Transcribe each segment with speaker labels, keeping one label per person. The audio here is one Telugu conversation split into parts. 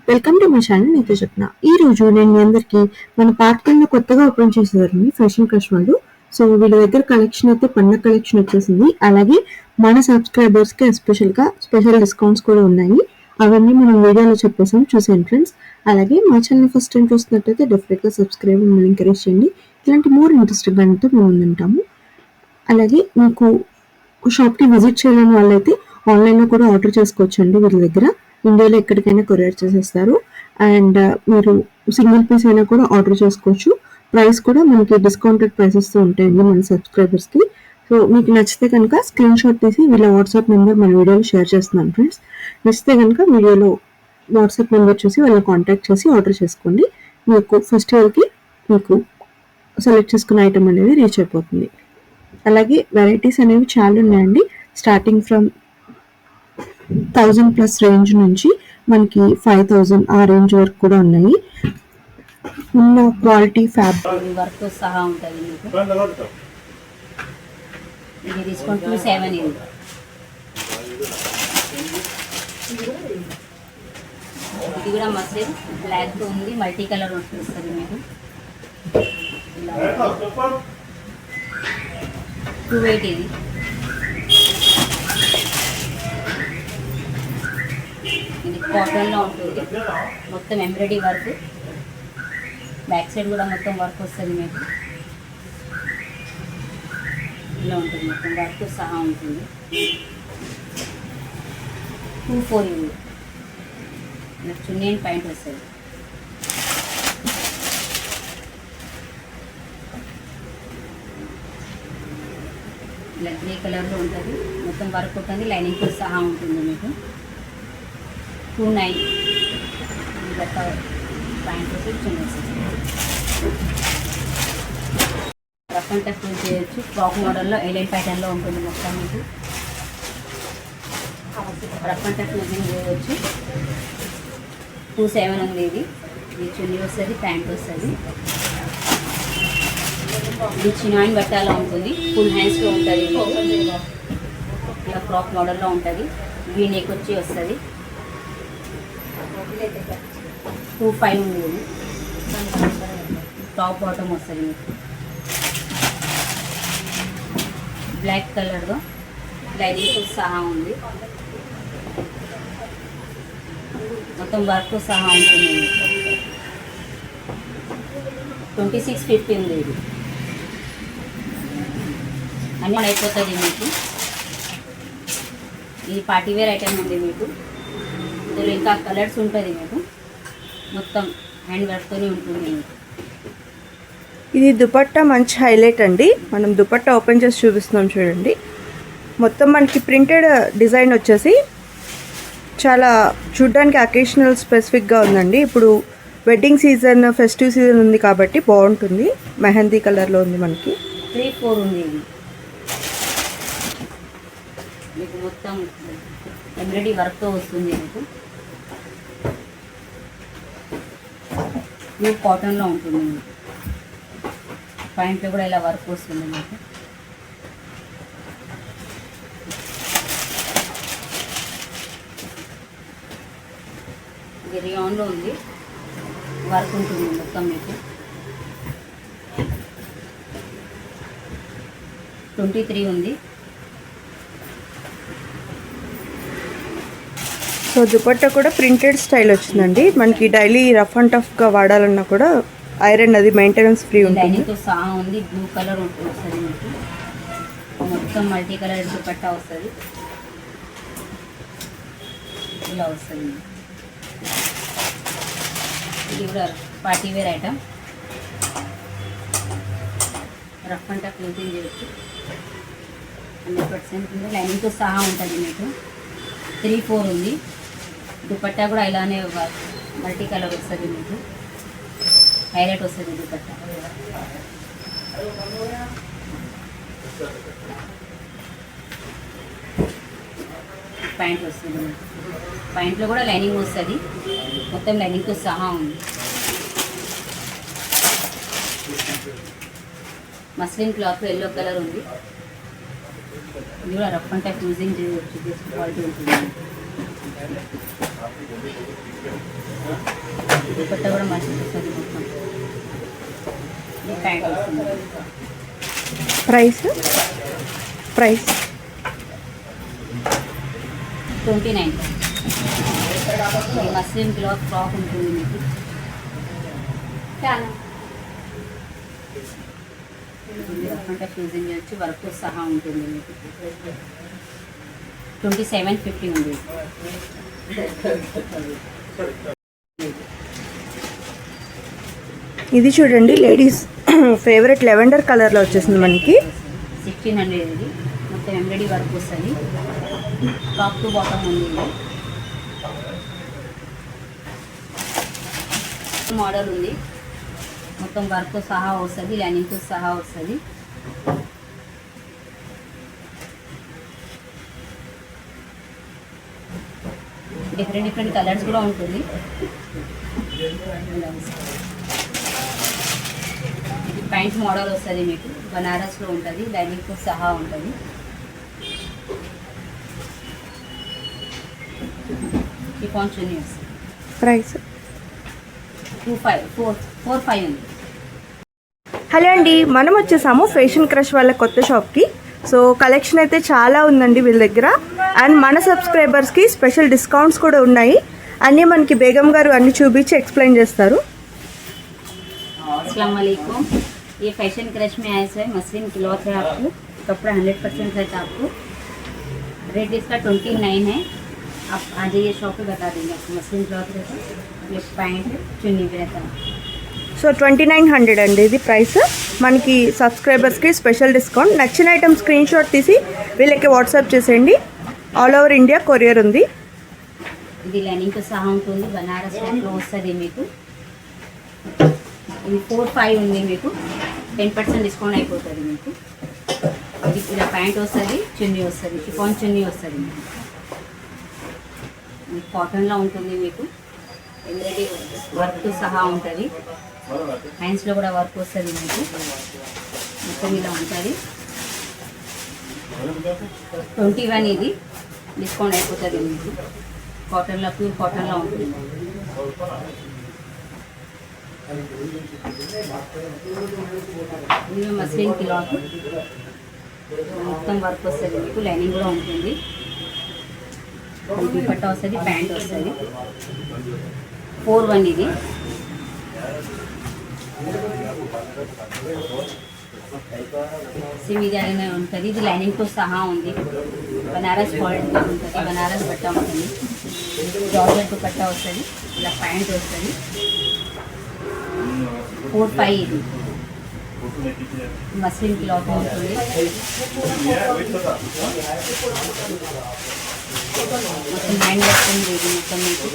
Speaker 1: Welcome to my channel. నీతో చెప్పిన ఈ రోజు నేను మీ అందరికి మన పార్కింగ్ లో కొత్తగా ఓపెన్ చేసేదాన్ని ఫ్యాషన్ క్రష్ వాళ్ళు. సో వీళ్ళ దగ్గర కలెక్షన్ అయితే పండగ కలెక్షన్ వచ్చేసింది. అలాగే మన సబ్స్క్రైబర్స్ కి స్పెషల్ డిస్కౌంట్స్ కూడా ఉన్నాయి. అవన్నీ మనం వీడియోలో చెప్పేసాం, చూసేయండి ఫ్రెండ్స్. అలాగే మా ఛానల్ ఫస్ట్ టైం చూస్తున్నట్టయితే డెఫినెట్ గా సబ్స్క్రైబ్ మమ్మల్ని ఎంకరేజ్ చేయండి. ఇలాంటి మోర్ ఇంట్రెస్టింగ్ గానే మేము ముందుంటాము. అలాగే మీకు షాప్కి విజిట్ చేయాలని వాళ్ళైతే ఆన్లైన్లో కూడా ఆర్డర్ చేసుకోవచ్చండి. వీళ్ళ దగ్గర ఇండియాలో ఎక్కడికైనా కొరియర్ చేసేస్తారు. అండ్ మీరు సింగిల్ పీస్ అయినా కూడా ఆర్డర్ చేసుకోవచ్చు. ప్రైస్ కూడా మనకి డిస్కౌంటెడ్ ప్రైసెస్తో ఉంటాయండి మన సబ్స్క్రైబర్స్కి. సో మీకు నచ్చితే కనుక స్క్రీన్ షాట్ తీసి వీళ్ళ వాట్సాప్ నెంబర్ మన వీడియోలో షేర్ చేస్తున్నాను ఫ్రెండ్స్. నచ్చితే కనుక వీడియోలో వాట్సాప్ నెంబర్ చూసి వాళ్ళని కాంటాక్ట్ చేసి ఆర్డర్ చేసుకోండి. మీకు ఫెస్టివల్కి మీకు సెలెక్ట్ చేసుకున్న ఐటమ్ అనేది రీచ్ అయిపోతుంది. అలాగే వెరైటీస్ అనేవి చాలా ఉన్నాయండి. స్టార్టింగ్ ఫ్రమ్ 1000+ రేంజ్ నుంచి మనకి 5000 ఆ రేంజ్ వరకు కూడా ఉన్నాయి. ఉన్న క్వాలిటీ ఫ్యాబ్రిక్
Speaker 2: వర్క్ సహా ఉంటుంది మీకు. ఇది డిస్కౌంట్ 27 ఇది. ఇది కూడా మస్లిన్ బ్లాక్ తో ఉంది, మల్టీ కలర్ వస్తుంది మీకు. 280 ఇది. ఇది కాటన్లో ఉంటుంది, మొత్తం ఎంబ్రాయిడరీ వర్క్. బ్యాక్ సైడ్ కూడా మొత్తం వర్క్ వస్తుంది మీకు. ఇలా ఉంటుంది, మొత్తం వర్క్ సహా ఉంటుంది. 240 ఇది. చున్నీ అండ్ ప్యాంట్ వస్తుంది. ఇలా గ్రే కలర్లో ఉంటుంది, మొత్తం వర్క్ ఉంటుంది, లైనింగ్తో సహా ఉంటుంది మీకు. 29 గట్ట pant chunni rough and tough చేయొచ్చు. ఫ్రాక్ మోడల్లో ఎలైన్ ప్యాటర్న్లో ఉంటుంది మొత్తం మీకు. రఫ్ అండ్ టఫ్ యూజింగ్ చేయవచ్చు. 27 ఉంది ఇది. ఇది చున్నీ వస్తుంది, ప్యాంట్ వస్తుంది. ఇది చినాయిన్ బట్టాలో ఉంటుంది, ఫుల్ హ్యాండ్స్లో ఉంటుంది. ఇలా ఫ్రాక్ మోడల్లో ఉంటుంది, వీ నెక్ వచ్చి వస్తుంది. 25 ఉంది ఇది. టాప్ బాటమ్ వస్తుంది మీకు. బ్లాక్ కలర్లో లైనింగ్తో సహా ఉంది, మొత్తం వర్క్ సహా ఉంటుంది. 2650 ఉంది ఇది. అన్నీ అయిపోతుంది మీకు. ఇది పార్టీవేర్ ఐటమ్ ఉంది మీకు. ఇందులో ఇంకా కలర్స్ ఉంటుంది మీకు. మొత్తం హ్యాండ్ వర్క్తోనే ఉంటుంది మీకు.
Speaker 3: ఇది దుపట్టా మంచి హైలైట్ అండి. మనం దుపట్టా ఓపెన్ చేసి చూపిస్తున్నాం చూడండి. మొత్తం మనకి ప్రింటెడ్ డిజైన్ వచ్చేసి చాలా చూడ్డానికి అకేషనల్ స్పెసిఫిక్గా ఉందండి. ఇప్పుడు వెడ్డింగ్ సీజన్, ఫెస్టివ్ సీజన్ ఉంది కాబట్టి బాగుంటుంది. మెహందీ కలర్లో ఉంది మనకి.
Speaker 2: 34 ఉంది ఇది. మీకు మొత్తం ఎంబ్రాయిడరీ వర్క్తో వస్తుంది మీకు. మీకు కాటన్లో ఉంటుంది మీకు. ప్యాంట్లో కూడా ఇలా వర్క్ వస్తుంది మీకు. ఇది రియాన్లో ఉంది, వర్క్ ఉంటుంది మొత్తం మీకు. 23 ఉంది.
Speaker 3: సో దుపట్టా కూడా ప్రింటెడ్ స్టైల్ వచ్చిందండి. మనకి డైలీ రఫ్ అండ్ టఫ్గా వాడాలన్నా కూడా ఐరన్ అది మెయింటెనెన్స్ ఫ్రీ ఉంటుంది.
Speaker 2: లైనింగ్తో సహా ఉంది. బ్లూ కలర్ వస్తుంది మీకు. మొత్తం మల్టీ కలర్ దుపట్టా వస్తుంది. ఇలా వస్తుంది. ఇది కూడా partywear item. Rough and tough using చేయొచ్చు. 100% ఉంది. లైనింగ్తో సహా ఉంటుంది మీకు. 34 ఉంది. దుపట్టా కూడా ఇలానే మల్టీ కలర్ వస్తుంది మీకు. హైలైట్ వస్తుంది దుపట్టా. ప్యాంట్ వస్తుంది మీకు. ప్యాంట్లో కూడా లైనింగ్ వస్తుంది, మొత్తం లైనింగ్తో సహా ఉంది. మస్లిన్ క్లాత్ ఎల్లో కలర్ ఉంది. ఇది కూడా రఫ్ అండ్ టఫ్ యూజింగ్ చేయవచ్చు, క్వాలిటీ ఉంటుంది. దుపట్టా కూడా మంచిగా వస్తుంది మొత్తం. ఇది ప్యాంట్ వస్తుంది.
Speaker 3: ప్రైస్
Speaker 2: 29. ఇది మస్లిన్ క్లాత్ ఫ్రాక్ ఉంటుంది మీకు. అంటే ఫ్యూజింగ్ వచ్చి వర్క్ సహా ఉంటుంది మీకు. 2750 ఉంది.
Speaker 3: ఇది చూడండి లేడీస్ ఫేవరెట్ లెవెండర్ కలర్లో వచ్చేసింది మనకి.
Speaker 2: 1600 ఇది. మొత్తం ఎంబ్రాయిడరీ వర్క్ వస్తుంది. టాప్ టు బాటమ్ ఉంది. మోడల్ ఉంది. మొత్తం వర్క్ సహా వస్తుంది, లైనింగ్తో సహా వస్తుంది. డిఫరెంట్ కలర్స్ కూడా ఉంటుంది. ఇది ప్యాంట్ మోడల్ వస్తుంది మీకు. బనారస్లో ఉంటుంది, లైనింగ్తో సహా ఉంటుంది. షిఫాన్ చున్నీ వస్తుంది.
Speaker 3: ప్రైస్
Speaker 2: 4.5 ఉంది.
Speaker 3: హలో అండి, మనం వచ్చేసాము ఫ్యాషన్ క్రష్ వాళ్ళ కొత్త షాప్కి. సో కలెక్షన్ అయితే చాలా ఉందండి వీళ్ళ దగ్గర. అండ్ మన సబ్స్క్రైబర్స్కి స్పెషల్ డిస్కౌంట్స్ కూడా ఉన్నాయి. అన్నీ మనకి బేగం గారు అన్నీ చూపించి ఎక్స్ప్లెయిన్ చేస్తారు.
Speaker 2: अस्सलाम वालेकुम। ये फैशन क्रश में आया है, मसलिन क्लॉथ है। आपको कपड़ा 100% रहता है। आपको रेट इसका 29 है। आप आ जाइए शॉप पे, बता देंगे आपको। मसलिन क्लॉथ रहता है, ये पैंट चुन्नी भी रहता है।
Speaker 3: సో 2900 అండి ఇది ప్రైస్. మనకి సబ్స్క్రైబర్స్కి స్పెషల్ డిస్కౌంట్. నచ్చిన ఐటమ్ స్క్రీన్ షాట్ తీసి వీళ్ళకి వాట్సాప్ చేసేయండి. ఆల్ ఓవర్ ఇండియా కొరియర్ ఉంది.
Speaker 2: ఇది లైనింగ్తో సహా ఉంటుంది. బనారస్ లో వస్తుంది మీకు. ఇది 4.5 ఉంది మీకు. 10% డిస్కౌంట్ అయిపోతుంది మీకు. ఇది ఇలా ప్యాంట్ వస్తుంది, చున్నీ వస్తుంది, షిఫాన్ చున్నీ వస్తుంది మీకు. కాటన్లో ఉంటుంది మీకు. ఎంబ్రాయిడరీ వర్క్ సహా ఉంటుంది. హ్యాండ్స్లో కూడా వర్క్ వస్తుంది మీకు. మొత్తం ఇలా ఉంటుంది. 21 ఇది డిస్కౌంట్ అయిపోతుంది మీకు. కాటన్లో, ప్యూర్ కాటన్లో ఉంటుంది. ఇది మస్లిన్ క్లాత్ మొత్తం వర్క్ వస్తుంది మీకు. లైనింగ్ కూడా ఉంటుంది. దుపట్టా వస్తుంది, ప్యాంట్ వస్తుంది. 4.1 ఇది. సేమ్ ఇది అలానే ఉంటుంది. ఇది లైనింగ్తో సహా ఉంది. బనారస్ క్వాలిటీ ఉంటుంది. బనారస్ బట్ట ఉంటుంది. జార్జెట్ దుపట్టా వస్తుంది. ఇలా ప్యాంట్ వస్తుంది. 4.5 ఇది. మస్లిన్ క్లాత్ ఉంటుంది. మొత్తం హ్యాండ్ వర్క్ ఉంది. ఇది మొత్తం మీకు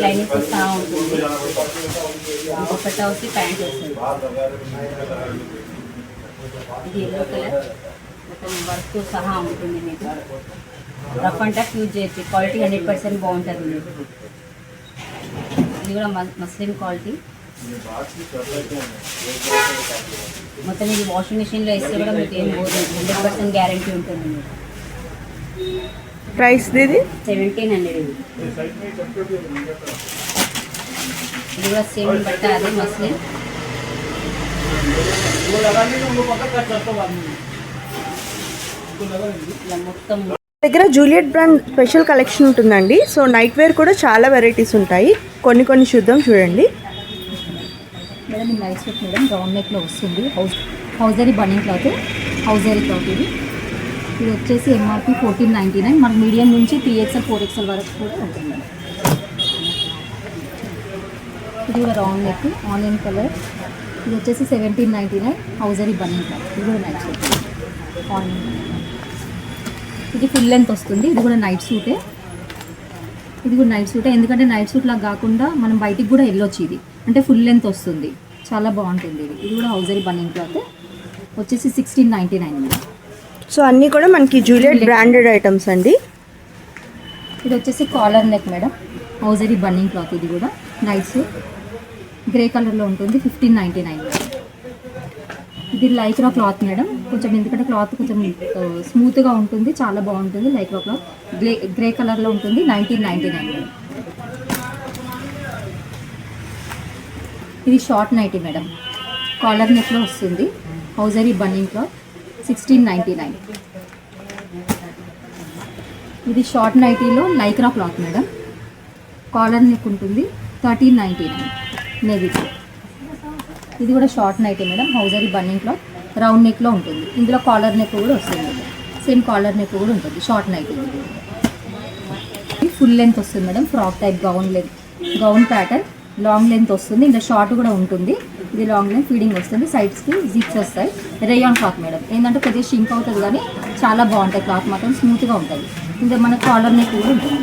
Speaker 2: లైనింగ్తో సహా ఉంటుంది. దుపట్టా వచ్చి ప్యాంట్ వస్తుంది. ఇది ఎల్లో కలర్. మొత్తం వర్క్తో సహా ఉంటుంది మీకు. రఫ్ అండ్ టఫ్ యూజ్ చేయొచ్చు. క్వాలిటీ 100% బాగుంటుంది మీకు. ఇది కూడా మస్లిన్ క్వాలిటీ. మొత్తం ఇది వాషింగ్ మిషన్లో వేస్తే కూడా మీకు ఏం పోదు. 100% గ్యారంటీ ఉంటుంది మీకు.
Speaker 3: ప్రైస్ ఇది
Speaker 2: 1700 ఇది. ఇది కూడా సేమ్ బట్ట, అదే మస్లిన్. ఇలా మొత్తం
Speaker 3: దగ్గర జూలియట్ బ్రాండ్ స్పెషల్ కలెక్షన్ ఉంటుందండి. సో నైట్ వేర్ కూడా చాలా వెరైటీస్ ఉంటాయి. కొన్ని చూద్దాం చూడండి.
Speaker 4: మేడం ఇది నైట్ సెట్ మేడం. రౌండ్ నెక్లో వస్తుంది. హౌజరీ బన్నింగ్ క్లాత్, హౌజరీ క్లాత్ ఇది. ఇది వచ్చేసి ఎంఆర్పి 1499. మనకు మీడియం నుంచి 3XL 4XL వరకు కూడా ఉంటుంది. ఇది కూడా రౌండ్ నెక్, ఆనియన్ కలర్. ఇది వచ్చేసి 1799. హౌజరీ బన్నింగ్ క్లాత్. ఇది కూడా నైట్ సూట్, ఆనియన్. ఇది ఫుల్ లెంత్ వస్తుంది. ఇది కూడా నైట్ సూటే. ఇది కూడా నైట్ సూటే. ఎందుకంటే నైట్ సూట్ లాగా కాకుండా మనం బయటికి కూడా వెళ్ళొచ్చు. ఇది అంటే ఫుల్ లెంత్ వస్తుంది. చాలా బాగుంటుంది ఇది. ఇది కూడా హౌజరీ బన్నింగ్ క్లాత్ వచ్చేసి 1699.
Speaker 3: సో అన్నీ కూడా మనకి జూలియట్ బ్రాండెడ్ ఐటమ్స్ అండి.
Speaker 4: ఇది వచ్చేసి కాలర్ నెక్ మేడం. హౌజరీ బన్నింగ్ క్లాత్. ఇది కూడా నైట్ సూట్ గ్రే కలర్లో ఉంటుంది. 1599. ఇది లైక్రా క్లాత్ మేడం. కొంచెం ఎందుకంటే క్లాత్ కొంచెం స్మూత్గా ఉంటుంది, చాలా బాగుంటుంది. లైక్రా క్లాత్ గ్రే కలర్లో ఉంటుంది. 1999 మేడం. ఇది షార్ట్ నైటీ మేడం, కాలర్ నెక్లో వస్తుంది, హౌజరీ బన్నింగ్ క్లాత్, 1699. ఇది షార్ట్ నైటీలో Lycra cloth madam, collar neck ఉంటుంది, 1399 నేవీ. ఇది కూడా షార్ట్ నైటీ మేడం, హౌజరీ బన్నింగ్ క్లాత్, రౌండ్ నెక్లో ఉంటుంది. ఇందులో కాలర్ నెక్ కూడా వస్తుంది, సేమ్ కాలర్ నెక్ కూడా ఉంటుంది, షార్ట్ నైటీ. ఫుల్ లెంత్ వస్తుంది madam, frock type gown pattern, long length వస్తుంది, ఇంకా షార్ట్ కూడా ఉంటుంది. ఇది లాంగ్ లెంత్ ఫీడింగ్ వస్తుంది, సైడ్స్కి జిప్స్ వస్తాయి. రేయాన్ క్లాత్ మేడం, ఏంటంటే కొద్దిగా షింక్ అవుతుంది కానీ చాలా బాగుంటాయి, క్లాత్ మాత్రం స్మూత్గా ఉంటుంది. ఇంకా మన కాలర్ నెక్ కూడా ఉంటుంది.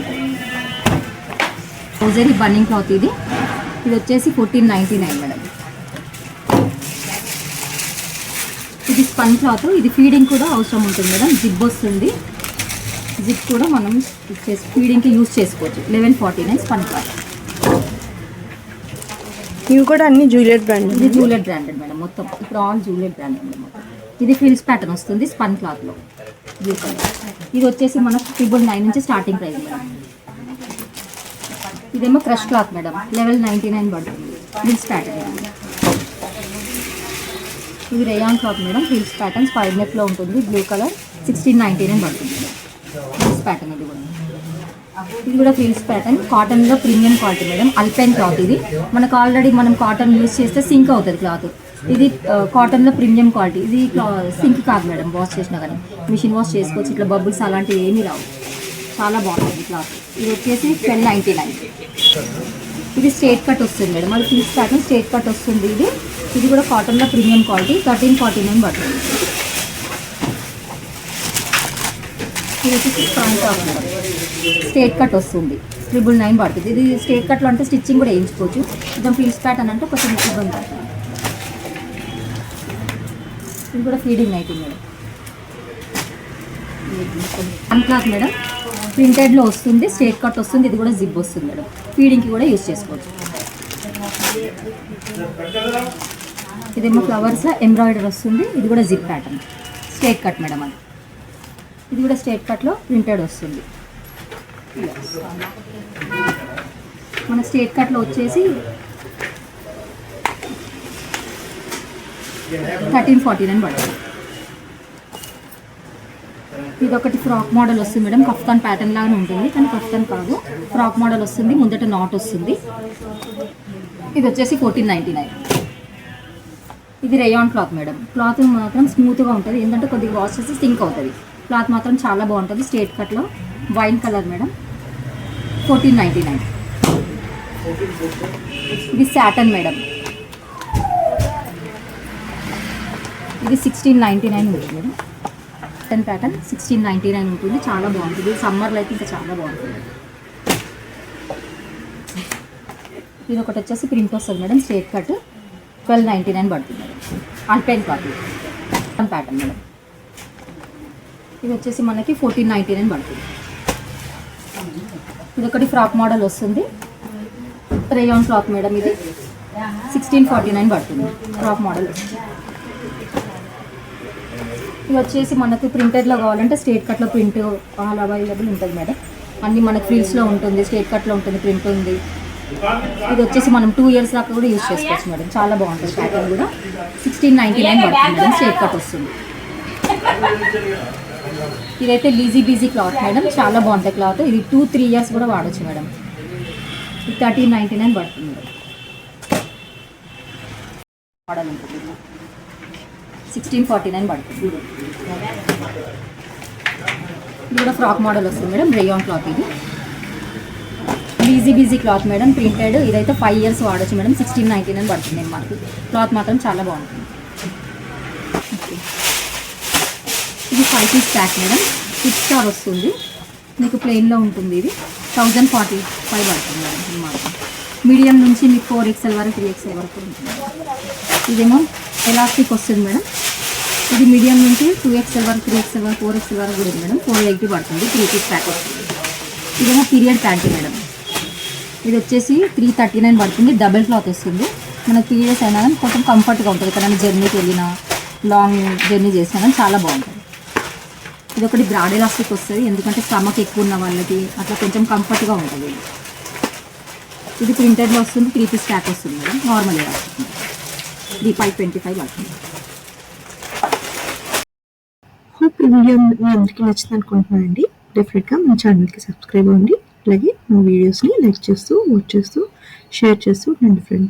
Speaker 4: హౌజరీ బన్నింగ్ క్లాత్ ఇది వచ్చేసి 1499 మేడం. ఇది స్పన్ క్లాత్, ఇది ఫీడింగ్ కూడా అవసరం ఉంటుంది మేడం, జిప్ వస్తుంది. జిప్ కూడా మనం ఫీడింగ్కి యూజ్ చేసుకోవచ్చు. 1149 స్పన్ క్లాత్.
Speaker 3: ఇవి కూడా అన్ని జూలియట్ బ్రాండ్.
Speaker 4: ఇది జూలియట్ బ్రాండెడ్ మేడం, మొత్తం ఇప్పుడు ఆల్ జూలియట్ బ్రాండెడ్ మేడం. ఇది ఫ్రిల్స్ ప్యాటర్న్ వస్తుంది స్పన్ క్లాత్లో, బ్లూ కలర్. ఇది వచ్చేసి మనకు 999 నుంచి స్టార్టింగ్ ప్రైస్ మేడం. ఇదేమో క్రష్ క్లాత్ మేడం, 1199 పడుతుంది, ఫ్రిల్స్ ప్యాటర్న్. ఇది rayon cloth madam, frills pattern 5 నెక్లో ఉంటుంది, బ్లూ కలర్, 1699 పడుతుంది. ఫ్రిల్స్ ప్యాటర్న్ ఇది కూడా ఫ్రిల్స్ ప్యాటర్న్, కాటన్లో premium quality madam, alpine cloth. ఇది మనకు ఆల్రెడీ మనం కాటన్ యూజ్ చేస్తే సింక్ అవుతుంది క్లాత్. ఇది కాటన్లో ప్రీమియం క్వాలిటీ. ఇది సింక్ కాదు మేడం, వాష్ చేసినా కానీ మిషన్ వాష్ చేసుకోవచ్చు. ఇట్లా బబుల్స్ అలాంటివి ఏమీ రావు, చాలా బాగుంటుంది క్లాత్. ఇది వచ్చేసి 1299. ఇది స్ట్రేట్ కట్ వస్తుంది మేడం, అది ఫ్రిల్స్ ప్యాటర్న్ స్ట్రేట్ కట్ వస్తుంది. ఇది కూడా కాటన్లో ప్రీమియం క్వాలిటీ, 1349 పడుతుంది. ఇది వచ్చేసి front top madam, straight cut వస్తుంది, 999 పడుతుంది. ఇది స్ట్రేట్ కట్లో అంటే స్టిచ్చింగ్ కూడా వేయించుకోవచ్చు. కొంచెం ఫ్రిల్స్ ప్యాటర్న్ అంటే కొంచెం ఇబ్బంది పడుతుంది. ఇది కూడా feeding nighty madam, one cloth madam, ప్రింటెడ్లో వస్తుంది, స్ట్రేట్ కట్ వస్తుంది. ఇది కూడా జిప్ వస్తుంది మేడం, ఫీడింగ్కి కూడా యూజ్ చేసుకోవచ్చు. ఇదేమో ఫ్లవర్స్లో ఎంబ్రాయిడరీ వస్తుంది. ఇది కూడా zip pattern, straight cut madam. ఇది కూడా స్ట్రేట్ కట్లో ప్రింటెడ్ వస్తుంది. మన స్ట్రేట్ కట్లో వచ్చేసి 1349 పడుతుంది. ఇది ఒకటి ఫ్రాక్ మోడల్ వస్తుంది మేడం, కఫ్తాన్ ప్యాటర్న్ లాగానే ఉంటుంది కానీ కఫ్తాన్ కాదు, ఫ్రాక్ మోడల్ వస్తుంది, ముందట నాట్ వస్తుంది. ఇది వచ్చేసి 1499. ఇది రేయాన్ క్లాత్ మేడం, క్లాత్ మాత్రం స్మూత్గా ఉంటుంది, ఎందుకంటే కొద్దిగా వాష్ చేసి సింక్ అవుతుంది. క్లాత్ మాత్రం చాలా బాగుంటుంది, స్ట్రేట్ కట్లో వైన్ కలర్ మేడం, 1499. ఇది సాటన్ మేడం, ఇది 1699 ఉంటుంది మేడం. సాటన్ ప్యాటర్న్ 1699 ఉంటుంది, చాలా బాగుంటుంది. సమ్మర్లో అయితే ఇంకా చాలా బాగుంటుంది. ఇది ఒకటి వచ్చేసి ప్రింట్ వస్తుంది మేడం, స్ట్రేట్ కట్, 1299 పడుతుంది madam. Alpine cloth pattern madam. ఇది వచ్చేసి మనకి 1499 పడుతుంది. ఇది ఒకటి ఫ్రాక్ మోడల్ వస్తుంది, రేయాన్ క్లాత్ మేడం. ఇది 1649 పడుతుంది, ఫ్రాక్ మోడల్. ఇది వచ్చేసి మనకు ప్రింటెడ్లో కావాలంటే స్ట్రేట్ కట్లో ప్రింట్ ఆల్ అవైలబుల్ ఉంటుంది మేడం. అన్నీ మనకు ఫ్రిల్స్లో ఉంటుంది, స్ట్రేట్ కట్లో ఉంటుంది, ప్రింట్ ఉంది. ఇది వచ్చేసి మనం 2 ఇయర్స్ దాకా కూడా యూజ్ చేసుకోవచ్చు మేడం, చాలా బాగుంటుంది. ప్యాటర్న్ కూడా 1699 పడుతుంది మేడం, స్ట్రేట్ కట్ వస్తుంది. ఇదైతే లీజీ బీజీ క్లాత్ మేడం, చాలా బాగుంటుంది క్లాత్. ఇది 2-3 ఇయర్స్ కూడా వాడచ్చు మేడం. ఇది 1399 పడుతుంది మేడం. మోడల్ ఉంటుంది, 1649 పడుతుంది. ఇది కూడా ఫ్రాక్ మోడల్ వస్తుంది మేడం, రేయాన్ క్లాత్. ఇది easy busy cloth madam, printed. ఇదైతే 5 ఇయర్స్ వాడచ్చు మేడం, 1699 పడుతుంది మనకి. క్లాత్ మాత్రం చాలా బాగుంటుంది. ఇది 5 పీస్ ప్యాక్ మేడం, 6 స్టార్ వస్తుంది, మీకు ప్లెయిన్లో ఉంటుంది. ఇది 1045 పడుతుంది మేడం. మాత్రం మీడియం నుంచి మీకు 4XL వరకు 3XL వరకు ఉంటుంది. ఇదేమో ఎలాస్టిక్ వస్తుంది మేడం. ఇది మీడియం నుంచి 2XL వరకు 3XL వరకు 4XL వరకు కూడా ఉంది మేడం, 480 పడుతుంది. 3 పీస్ ప్యాక్ వస్తుంది. ఇదేమో పీరియడ్ ప్యాంట్ మేడం. ఇది వచ్చేసి 339 పడుతుంది, డబుల్ క్లాత్ వస్తుంది. మనకు పీరియడ్స్ అయినా కానీ కొంచెం కంఫర్ట్గా ఉంటుంది, ఎక్కడైనా జర్నీకి వెళ్ళినా లాంగ్ జర్నీ చేసినా కానీ చాలా బాగుంటుంది. ఇది ఒకటి బ్రాడ్ ఎలాస్టిక్ వస్తుంది, ఎందుకంటే స్టమక్ ఎక్కువ ఉన్న వాళ్ళకి అట్లా కొంచెం కంఫర్ట్గా ఉంటుంది. ఇది ప్రింటెడ్లో వస్తుంది, 3 పీస్ స్టాక్ వస్తుంది మేడం, నార్మల్గా వస్తుంది. ఇది 525 పడుతుంది.
Speaker 1: హోప్ ఈ వీడియో మీ అందరికీ నచ్చింది అనుకుంటున్నానండి. డెఫినెట్గా మన ఛానల్కి సబ్స్క్రైబ్ అవ్వండి. అలాగే మా వీడియోస్ని లైక్ చేస్తూ, వాచ్ చేస్తూ, షేర్ చేస్తూ ఉండండి ఫ్రెండ్స్.